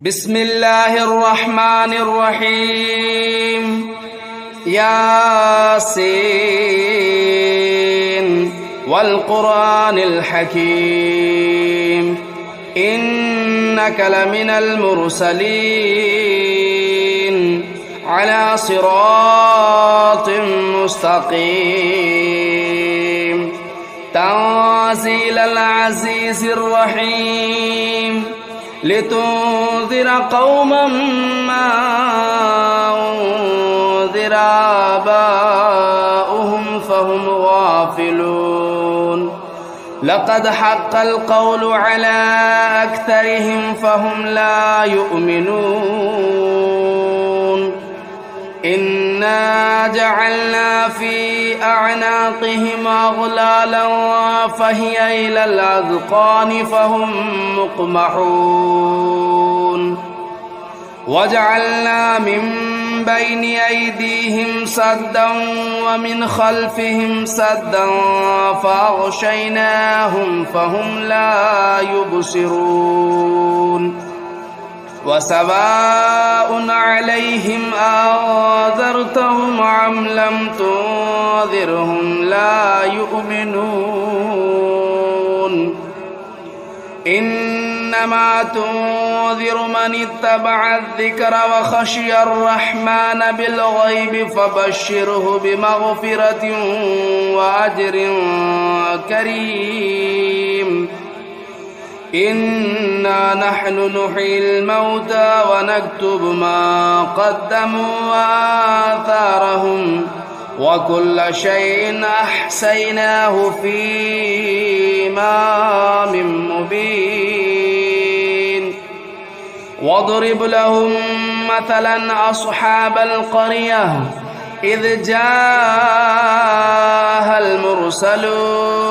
بسم الله الرحمن الرحيم ياسين والقرآن الحكيم إنك لمن المرسلين على صراط مستقيم تنزيل العزيز الرحيم لتنذر قوما ما أنذر آباؤهم فهم غافلون لقد حق القول على أكثرهم فهم لا يؤمنون إنا جعلنا في أعناقهم أغلالا فهي إلى الأذقان فهم مقمحون وجعلنا من بين أيديهم سدا ومن خلفهم سدا فأغشيناهم فهم لا يبصرون وسواء عليهم أنذرتهم أم لم تنذرهم لا يؤمنون إنما تنذر من اتبع الذكر وخشي الرحمن بالغيب فبشره بمغفرة وأجر كريم إنا نحن نحيي الموتى ونكتب ما قدموا وآثارهم وكل شيء أحصيناه في إمام مبين واضرب لهم مثلا أصحاب القرية إذ جاءها المرسلون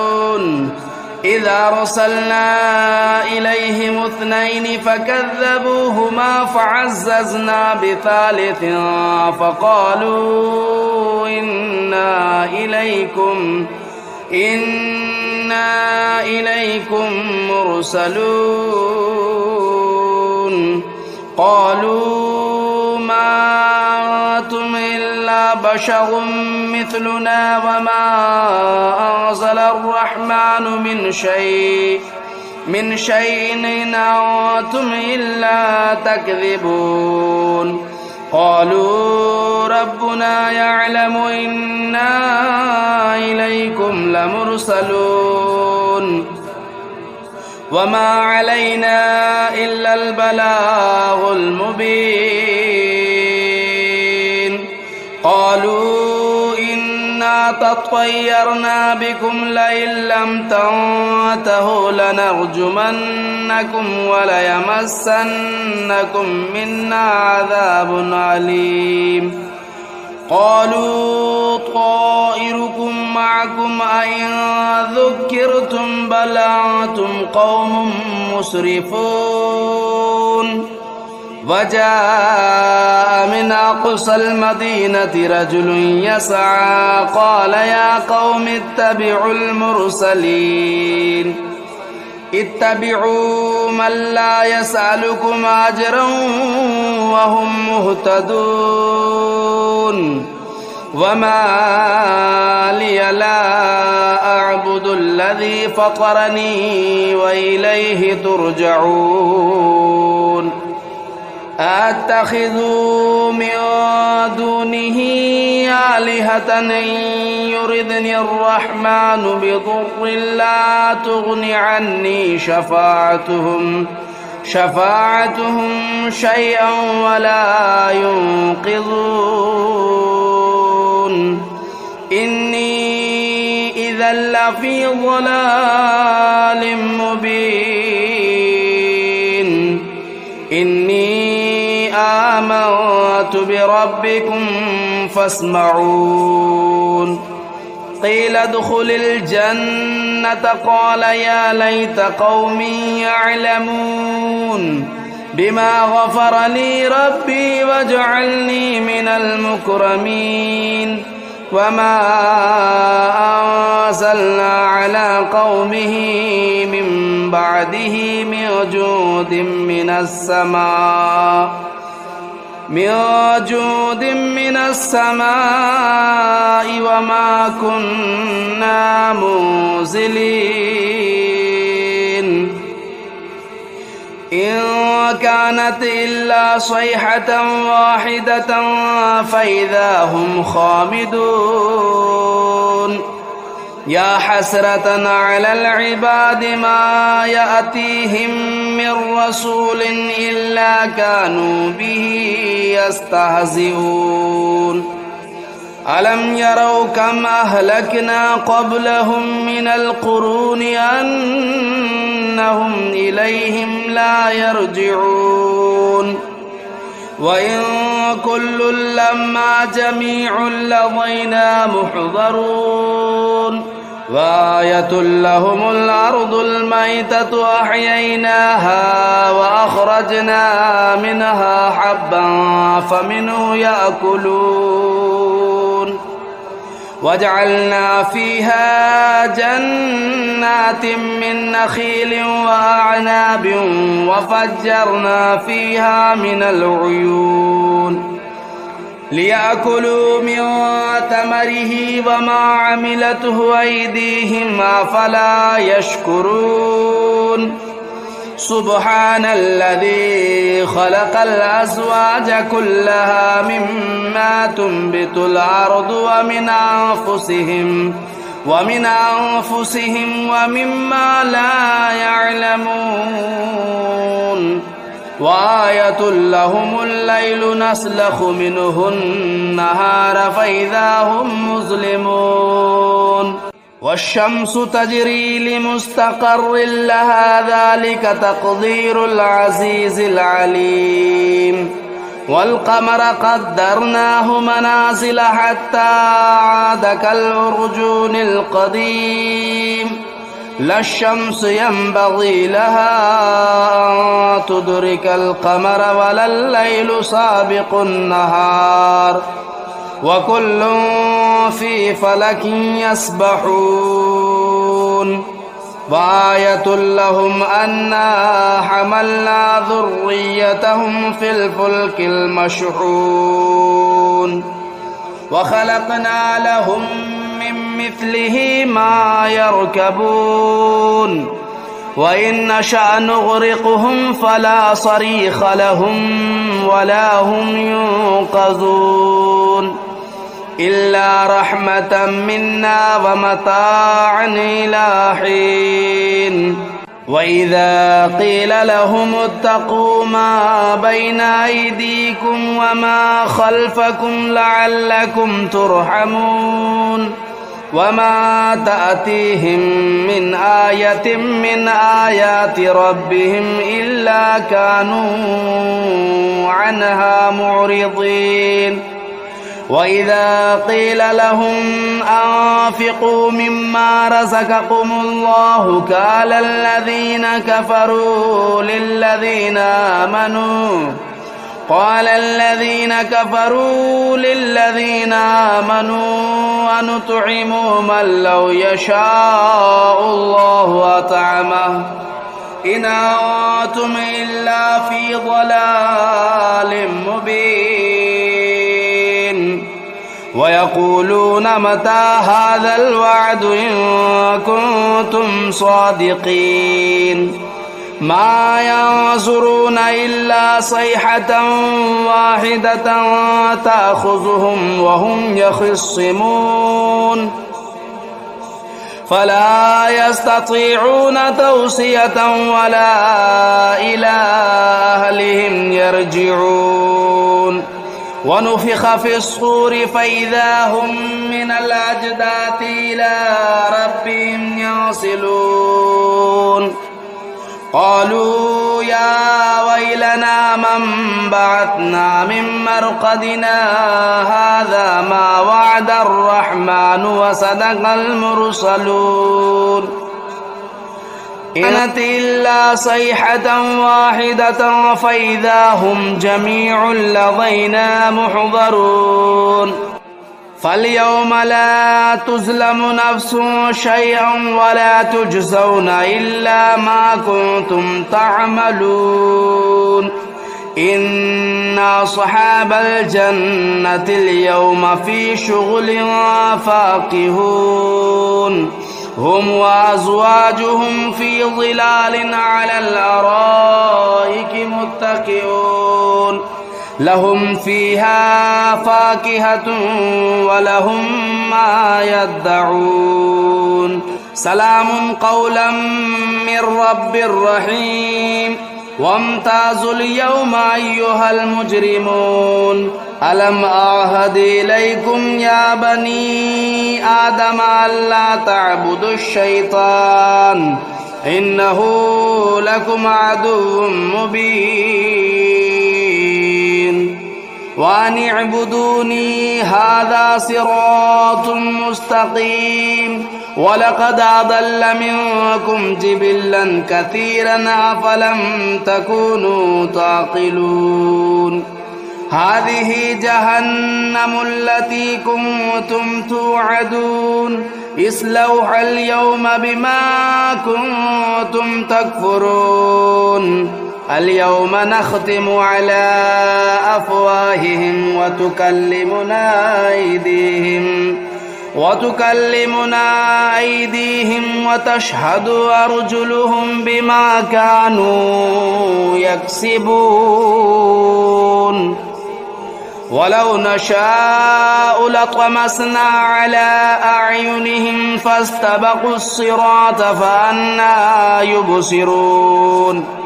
إذا أرسلنا إليهم اثنين فكذبوهما فعززنا بثالث فقالوا إنا إليكم مرسلون قالوا ما أنتم إلا بشر مثلنا وما أنزل الرحمن من شيء إن أنتم إلا تكذبون قالوا ربنا يعلم إنا إليكم لمرسلون وما علينا إلا البلاغ المبين قالوا إنا تطيرنا بكم لئن لم تنتهوا لنرجمنكم وليمسنكم منا عذاب أليم قالوا طائركم معكم أئن ذكرتم بل أنتم قوم مسرفون وجاء من أقصى المدينة رجل يسعى قال يا قوم اتبعوا المرسلين اتبعوا من لا يسألكم أجرا وهم مهتدون وما لي لا أعبد الذي فطرني وإليه ترجعون أتخذوا من دونه آلهة إن يردني الرحمن بضر لا تغن عني شفاعتهم شيئا ولا ينقذون إني إذا لفي ضلال مبين إني آمنت بربكم فاسمعون قيل ادخل الجنة قال يا ليت قومي يعلمون بما غفر لي ربي وجعلني من المكرمين وما أنزلنا على قومه من بعده من جود من السماء وما كنا منزلين إن كانت إلا صيحة واحدة فإذا هم خامدون يا حسرة على العباد ما يأتيهم من رسول إلا كانوا به يستهزئون ألم يروا كم أهلكنا قبلهم من القرون أنهم إليهم لا يرجعون وإن كل لما جميع لدينا محضرون وآية لهم الأرض الميتة أحييناها وأخرجنا منها حبا فمنه يأكلون وجعلنا فيها جنات من نخيل وأعناب وفجرنا فيها من العيون ليأكلوا من ثمره وما عملته أيديهم أفلا يشكرون سبحان الذي خلق الأزواج كلها مما تنبت الأرض ومن أنفسهم ومما لا يعلمون وآية لهم الليل نسلخ منه النهار فإذا هم مظلمون والشمس تجري لمستقر لها ذلك تقدير العزيز العليم والقمر قدرناه منازل حتى عاد كالعرجون القديم لا الشمس ينبغي لها أن تدرك القمر ولا الليل سابق النهار وكل في فلك يسبحون وآية لهم أنا حملنا ذريتهم في الفلك المشحون وخلقنا لهم من مثله ما يركبون وإن نشأ نغرقهم فلا صريخ لهم ولا هم ينقذون إلا رحمة منا ومتاعا إلى حين وإذا قيل لهم اتقوا ما بين أيديكم وما خلفكم لعلكم ترحمون وما تأتيهم من آية من آيات ربهم إلا كانوا عنها معرضين وإذا قيل لهم أنفقوا مما رزقكم الله قال الذين كفروا للذين آمنوا ونطعم من لو يشاء الله أطعمه إن أنتم إلا في ضلال مبين ويقولون متى هذا الوعد إن كنتم صادقين ما ينظرون إلا صيحة واحدة تأخذهم وهم يخصمون فلا يستطيعون توصية ولا إلى أهلهم يرجعون ونفخ في الصور فإذا هم من الأجداث إلى ربهم ينسلون قالوا يا ويلنا من بعثنا من مرقدنا هذا ما وعد الرحمن وصدق المرسلون إنت إلا صيحة واحدة فإذا هم جميع لدينا محضرون فاليوم لا تظلم نفس شيئا ولا تجزون إلا ما كنتم تعملون إن أصحاب الجنة اليوم في شغل فاكهون هم وأزواجهم في ظلال على الأرائك متكئون لهم فيها فاكهة ولهم ما يدعون سلام قولا من رب رحيم وامتازوا اليوم أيها المجرمون ألم أعهد إليكم يا بني آدم ألا تعبدوا الشيطان إنه لكم عدو مبين وأن اعبدوني هذا صراط مستقيم ولقد أضل منكم جبلا كثيرا أفلم تكونوا تعقلون هذه جهنم التي كنتم توعدون اصلوها اليوم بما كنتم تكفرون اليوم نختم على أفواههم وتكلمنا أيديهم وتشهد أرجلهم بما كانوا يكسبون ولو نشاء لطمسنا على أعينهم فاستبقوا الصراط فأنى يبصرون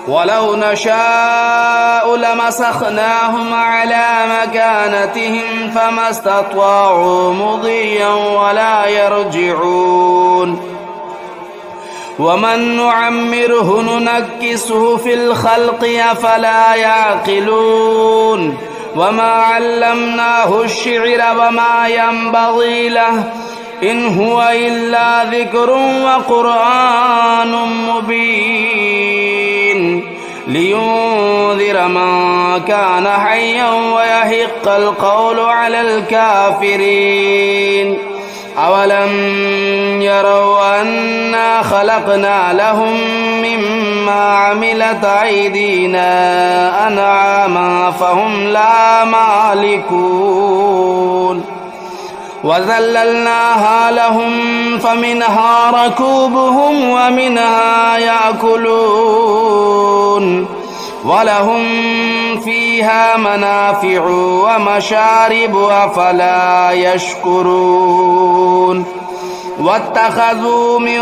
ولو نشاء لمسخناهم على مكانتهم فما استطاعوا مضيا ولا يرجعون ومن نعمره ننكسه في الخلق أفلا يعقلون وما علمناه الشعر وما ينبغي له إن هو إلا ذكر وقرآن مبين لينذر من كان حيا ويحق القول على الكافرين أولم يروا أنا خلقنا لهم مما عملت أيدينا أنعاما فهم لا مالكون وذللناها لهم فمنها ركوبهم ومنها يأكلون ولهم فيها منافع ومشارب أفلا يشكرون واتخذوا من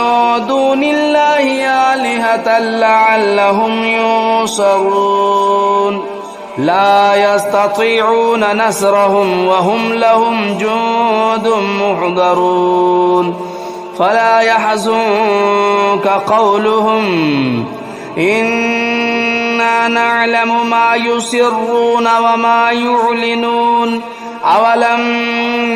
دون الله آلهة لعلهم ينصرون لا يستطيعون نصرهم وهم لهم جند محضرون فلا يحزنك قولهم إنا نعلم ما يسرون وما يعلنون أولم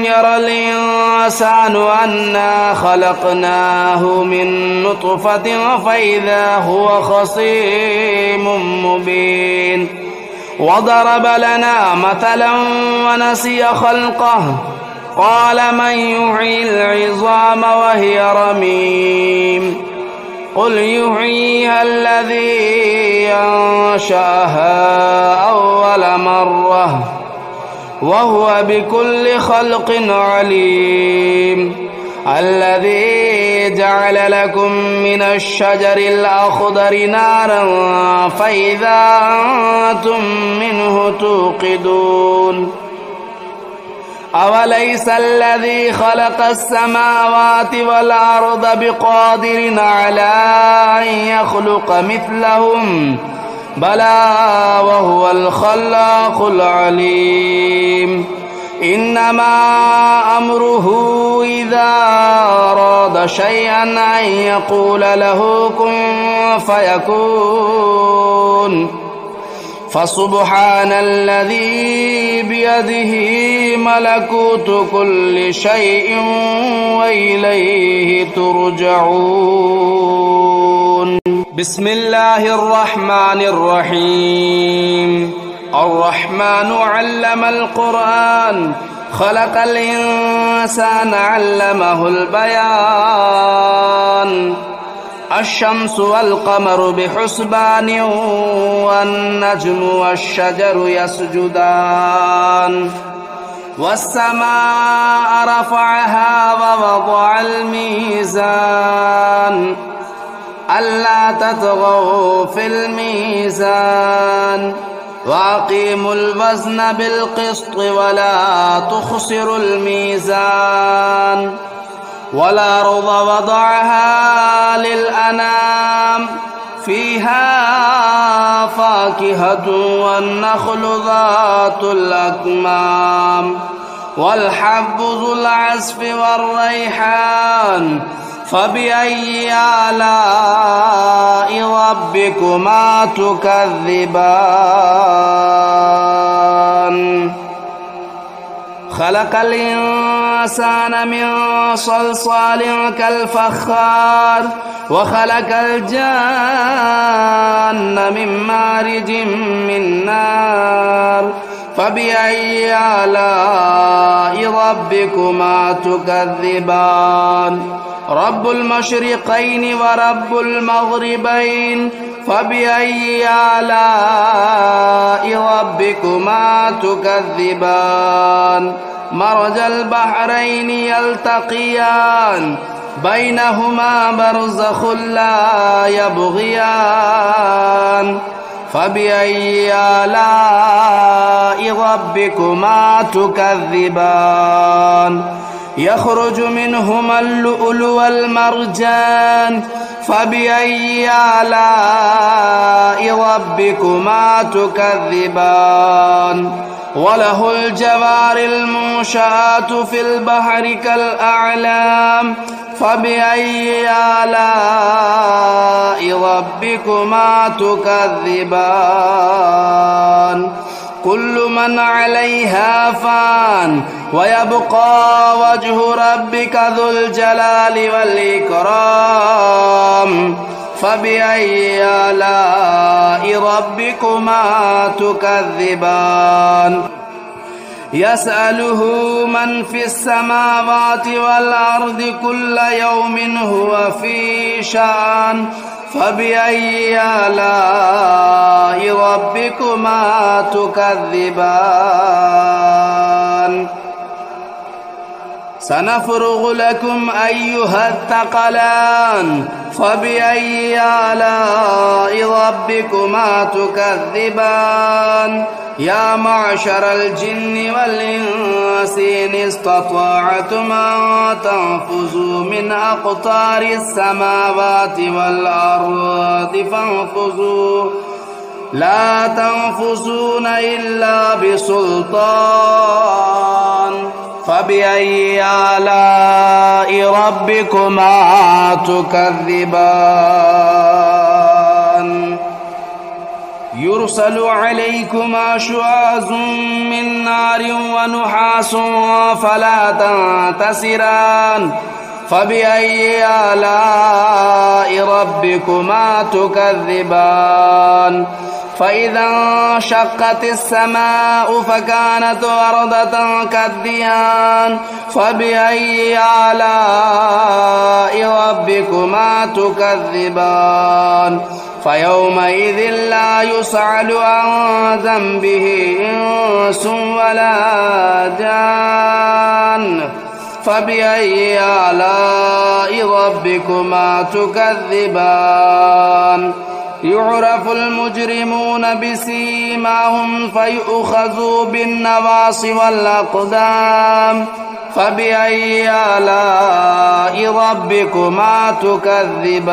ير الإنسان أنا خلقناه من نطفة فإذا هو خصيم مبين وضرب لنا مثلا ونسي خلقه قال من يحيي العظام وهي رميم قل يحييها الذي أنشأها أول مرة وهو بكل خلق عليم الذي جعل لكم من الشجر الأخضر نارا فإذا أنتم منه توقدون أوليس الذي خلق السماوات والأرض بقادر على أن يخلق مثلهم بلى وهو الخلاق العليم إنما أمره إذا أراد شيئا أن يقول له كن فيكون فسبحان الذي بيده ملكوت كل شيء وإليه ترجعون بسم الله الرحمن الرحيم الرحمن علم القرآن خلق الإنسان علمه البيان الشمس والقمر بحسبان والنجم والشجر يسجدان والسماء رفعها ووضع الميزان ألا تطغوا في الميزان وأقيموا الوزن بالقسط ولا تخسروا الميزان والأرض وضعها للأنام فيها فاكهة والنخل ذات الأكمام والحب ذو العصف والريحان فبأي آلاء ربكما تكذبان خلق الإنسان من صلصال كالفخار وخلق الجان من مارج من نار فبأي آلاء ربكما تكذبان رب المشرقين ورب المغربين فبأي آلاء ربكما تكذبان مرج البحرين يلتقيان بينهما برزخ لا يبغيان فبأي آلاء ربكما تكذبان يخرج منهما اللؤلؤ والمرجان فبأي آلاء ربكما تكذبان وله الجوار المنشآت في البحر كالأعلام فبأي آلاء ربكما تكذبان كل من عليها فان ويبقى وجه ربك ذو الجلال والإكرام فبأي آلاء ربكما تكذبان يسأله من في السماوات والأرض كل يوم هو في شأن فبأي آلاء ربكما تكذبان سنفرغ لكم أيها الثقلان فبأي آلاء ربكما تكذبان يا معشر الجن والإنس إن استطعتم أن تنفذوا من أقطار السماوات والأرض فانفذوا لا تنفذون إلا بسلطان فبأي آلاء ربكما تكذبان يرسل عليكما شواظ من نار ونحاس فلا تنتصران فبأي آلاء ربكما تكذبان فإذا انشقت السماء فكانت وردة كالدهان فبأي آلاء ربكما تكذبان فيومئذ لا يسأل عن ذنبه إنس ولا جان فبأي آلاء ربكما تكذبان يعرف المجرمون بسيماهم فيؤخذوا بالنواصي والأقدام فبأي آلاء ربكما تكذبان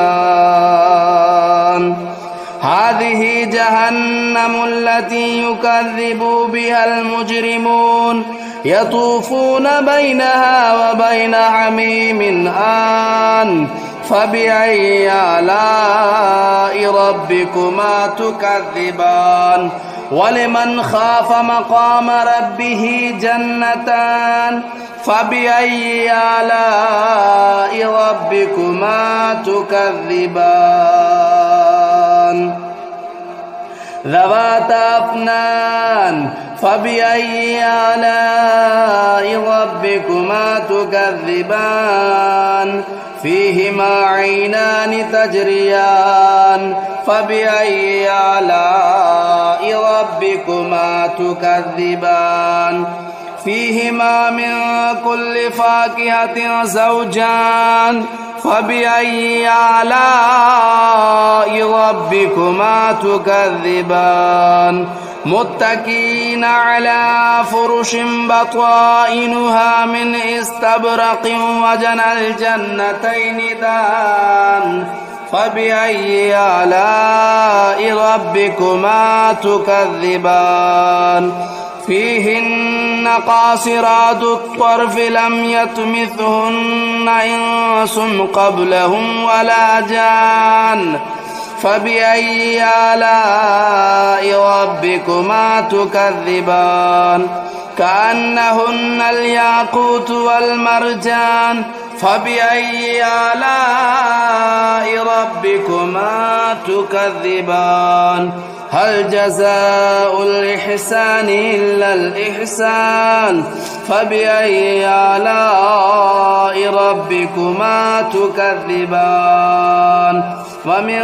هذه جهنم التي يكذب بها المجرمون يطوفون بينها وبين حميم آن فبأي آلاء ربكما تكذبان ولمن خاف مقام ربه جنتان فبأي آلاء ربكما تكذبان ذواتا أفنان فبأي آلاء ربكما تكذبان فيهما عينان تجريان فبأي آلاء ربكما تكذبان فيهما من كل فاكهة زوجان فبأي آلاء ربكما تكذبان متكئين على فرش بطائنها من استبرق وجنى الجنتين دان فبأي آلاء ربكما تكذبان فيهن قاصرات الطرف لم يطمثهن إنس قبلهم ولا جان فبأي آلاء ربكما تكذبان كأنهن الياقوت والمرجان فبأي آلاء ربكما تكذبان هل جزاء الإحسان إلا الإحسان فبأي آلاء ربكما تكذبان ومن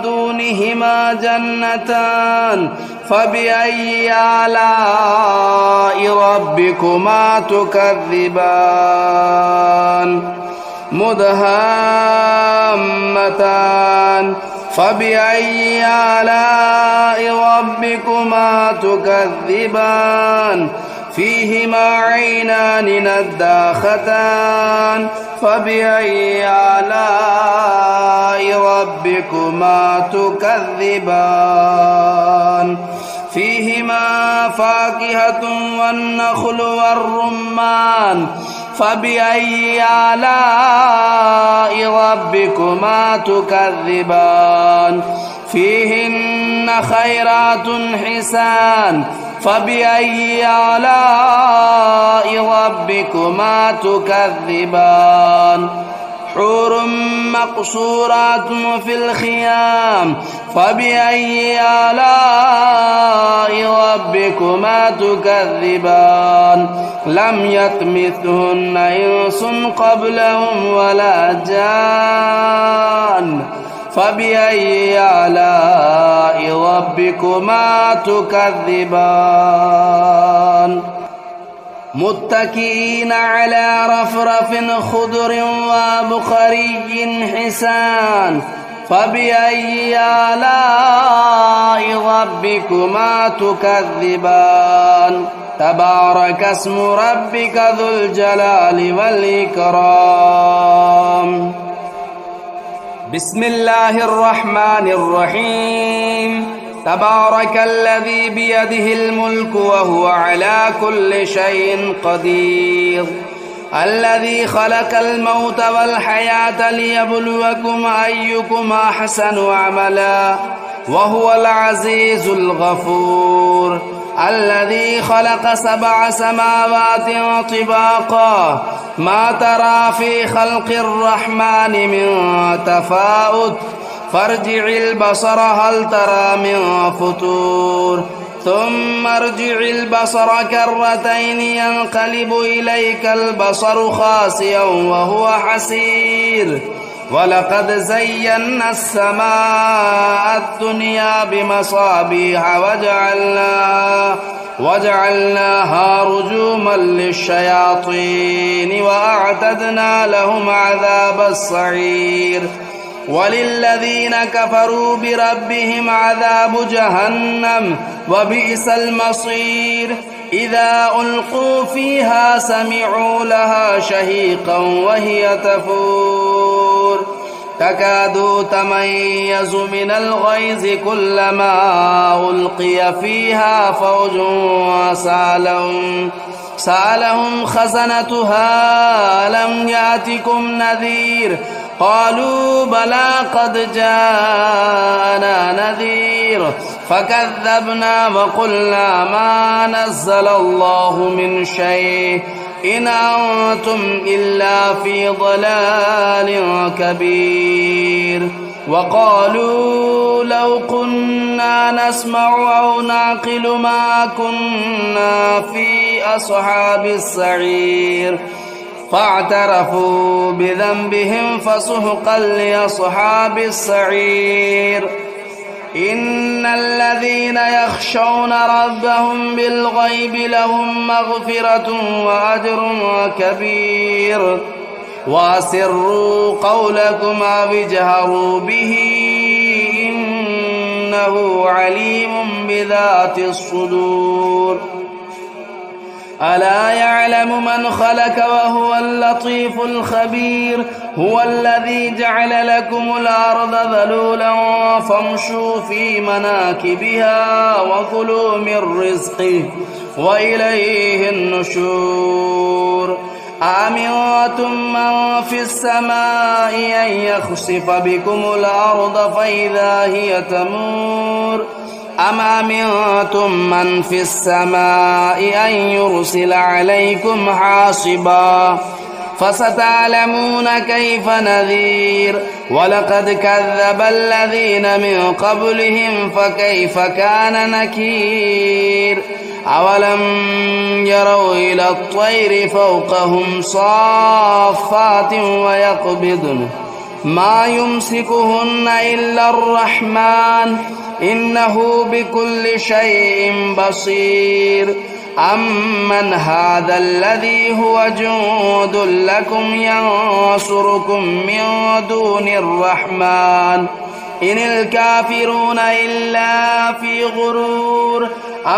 دونهما جنتان فبأي آلاء ربكما تكذبان مدهامتان فبأي آلاء ربكما تكذبان فيهما عينان نداختان فبأي آلاء ربكما تكذبان فيهما فاكهة والنخل والرمان فبأي آلاء ربكما تكذبان فيهن خيرات حسان فبأي آلاء ربكما تكذبان حور مقصورات في الخيام فبأي آلاء ربكما تكذبان لم يطمثهن إنس قبلهم ولا جان فبأي آلاء ربكما تكذبان متكئين على رفرف خضر وبخري حسان فبأي آلاء ربكما تكذبان تبارك اسم ربك ذو الجلال والإكرام بسم الله الرحمن الرحيم تبارك الذي بيده الملك وهو على كل شيء قدير الذي خلق الموت والحياة ليبلوكم أيكم أحسن عملا وهو العزيز الغفور الذي خلق 7 سماوات طباقا ما ترى في خلق الرحمن من تفاوت فارجع البصر هل ترى من فطور ثم ارجع البصر كرتين ينقلب إليك البصر خاسئا وهو حسير ولقد زينا السماء الدنيا بمصابيح وجعلناها رجوما للشياطين وأعتدنا لهم عذاب السعير وللذين كفروا بربهم عذاب جهنم وبئس المصير إذا ألقوا فيها سمعوا لها شهيقا وهي تفور تكاد تميز من الغيظ كلما ألقي فيها فوج سألهم خزنتها لم يأتكم نذير قالوا بلى قد جاءنا نذير فكذبنا وقلنا ما نزل الله من شيء إن أنتم إلا في ضلال كبير وقالوا لو كنا نسمع أو نعقل ما كنا في أصحاب السعير فاعترفوا بذنبهم فسحقا لأصحاب السعير. إن الذين يخشون ربهم بالغيب لهم مغفرة وأجر كبير. وأسروا قولكم أو اجهروا به إنه عليم بذات الصدور. ألا يعلم من خلق وهو اللطيف الخبير. هو الذي جعل لكم الأرض ذلولا فامشوا في مناكبها وكلوا من رزقه وإليه النشور. أأمنتم من في السماء أن يخسف بكم الأرض فإذا هي تمور أم أمنتم من في السماء أن يرسل عليكم حاصبا فستعلمون كيف نذير. ولقد كذب الذين من قبلهم فكيف كان نكير. أولم يروا إلى الطير فوقهم صافات ويقبضن ما يمسكهن إلا الرحمن إنه بكل شيء بصير. أمن هذا الذي هو جند لكم ينصركم من دون الرحمن إن الكافرون إلا في غرور.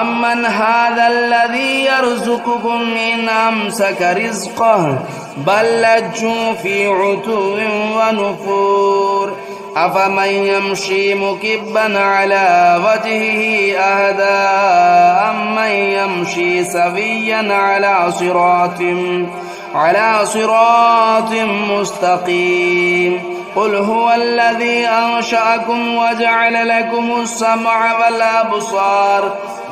أمن هذا الذي يرزقكم إن أمسك رزقه بل لجوا في عتو ونفور. أفمن يمشي مكبا على وجهه أهدى أمن يمشي سويا على صراط مستقيم. قل هو الذي أنشأكم وجعل لكم السمع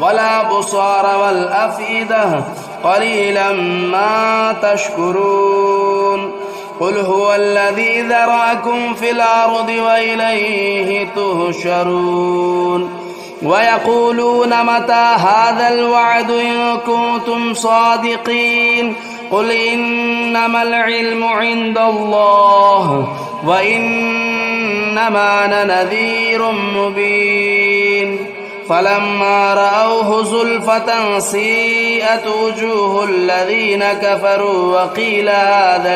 والأبصار والأفئدة قليلا ما تشكرون. قل هو الذي ذرأكم في الأرض وإليه تهشرون. ويقولون متى هذا الوعد إن كنتم صادقين. قل إنما العلم عند الله وإنما أنا نذير مبين. فلما رأوه زلفة سيئت وجوه الذين كفروا وقيل هذا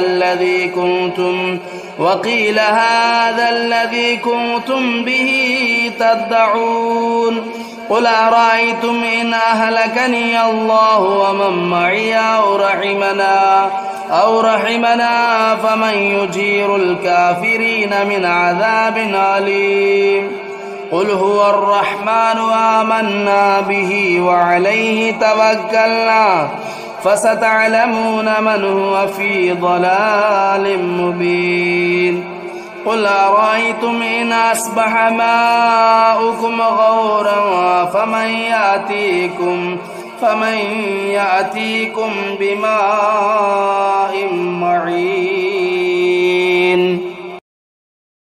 الذي كنتم به تدعون. قل أرأيتم إن أهلكني الله ومن معي أو رحمنا فمن يجير الكافرين من عذاب أليم. قل هو الرحمن آمنا به وعليه توكلنا فستعلمون من هو في ضلال مبين. قل أرأيتم إن أصبح ماؤكم غورا فمن يأتيكم بماء معين.